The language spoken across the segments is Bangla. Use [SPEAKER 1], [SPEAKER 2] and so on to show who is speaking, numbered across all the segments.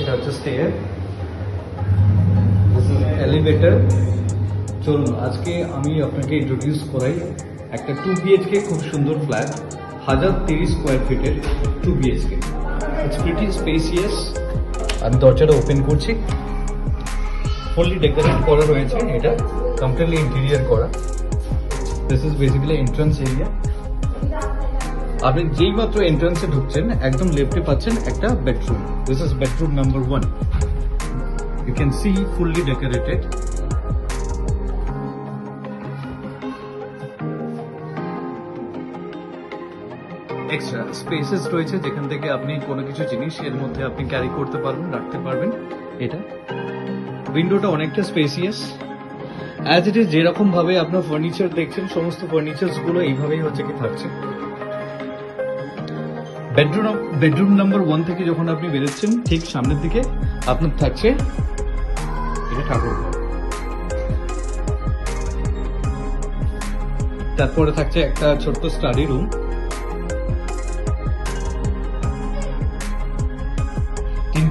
[SPEAKER 1] এটা হচ্ছে স্টেয়ার, দিস ইজ এলিভেটর। চলুন আজকে আমি আপনাকে ইন্ট্রোডিউস করাই একটা 2 BHK খুব সুন্দর ফ্ল্যাট, 1030 স্কোয়ার ফিটের 2 BHK। It's pretty spacious. আমি দরজাটা ওপেন করছি, ফুললি ডেকোরেট করা রয়েছে, এটা কমপ্লিটলি ইন্টেরিয়র করা। This is basically entrance area. আপনি যেই মাত্র এন্ট্রান্সে ঢুকছেন একদম লেফটে পাচ্ছেন একটা bedroom. This is bedroom number 1। You can see fully decorated. Extra spaces রয়েছে যেখান থেকে আপনি কোনো কিছু জিনিস এর মধ্যে আপনি ক্যারি করতে পারবেন, রাখতে পারবেন। এটা উইন্ডোটা অনেকটা স্পেসিয়াস। অ্যাজ ইট ইজ যেরকম ভাবে আপনার ফার্নিচার দেখছেন সমস্ত ফার্নিচার্স গুলো এইভাবেই হচ্ছে কি থাকছে। বেডরুম নাম্বার 1 থেকে যখন আপনি বেরোচ্ছেন ঠিক সামনের দিকে আপনার থাকছে এটা ঠাকুর ঘর। তারপরে থাকছে একটা ছোট্ট স্টাডি রুম।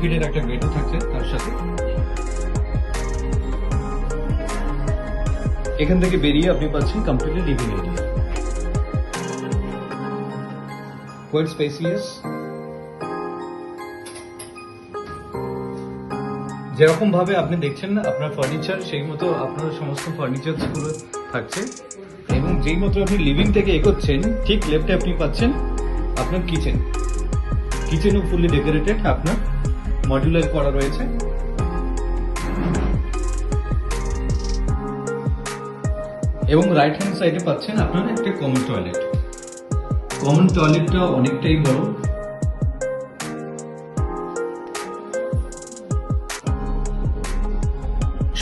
[SPEAKER 1] ফিটের একটা বেডও থাকছে তার সাথে। এখান থেকে বেরিয়ে আপনি পাচ্ছেন completely living area, quite spacious. যেরকম ভাবে আপনি দেখছেন আপনার ফার্নিচার সেই মতো আপনার সমস্ত ফার্নিচার গুলো থাকছে। এবং যেই মতো আপনি লিভিং থেকে এগোচ্ছেন ঠিক লেফটে আপনি পাচ্ছেন আপনার কিচেন। কিচেনও ফুললি ডেকোরেটেড, আপনার মডুলার করা রয়েছে। এবং রাইট হ্যান্ড সাইডে পাচ্ছেন আপনার একটা কমন টয়লেট। কমন টয়লেটটা অনেকটাই বড়।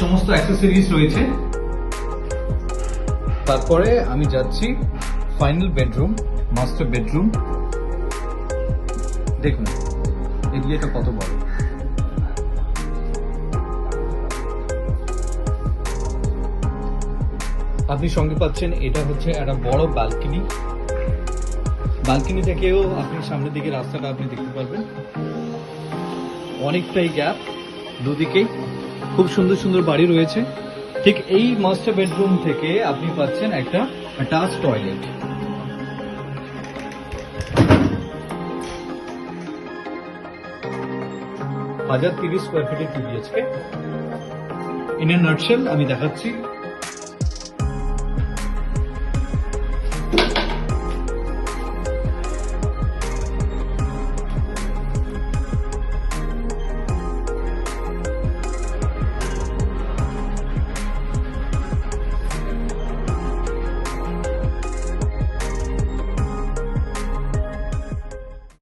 [SPEAKER 1] সমস্ত অ্যাক্সেসরিজ রয়েছে। তারপরে আমি যাচ্ছি ফাইনাল বেডরুম, মাস্টার বেডরুম। দেখুন এরিয়াটা কত বড়। আপনি সঙ্গে পাচ্ছেন এটা হচ্ছে একটা বড় ব্যালকনি। ব্যালকনি থেকেও আপনি সামনের দিকে রাস্তাটা আপনি দেখতে পারবেন। অনেকটাই গ্যাপ দুদিকেই, খুব সুন্দর সুন্দর বাড়ি রয়েছে। ঠিক এই মাস্টার বেডরুম থেকে আপনি পাচ্ছেন একটা অ্যাটাচ টয়লেট। হাজার 30 স্কোয়ার ফিটের 2 BHK। ইন এ নাটশেল আমি দেখাচ্ছি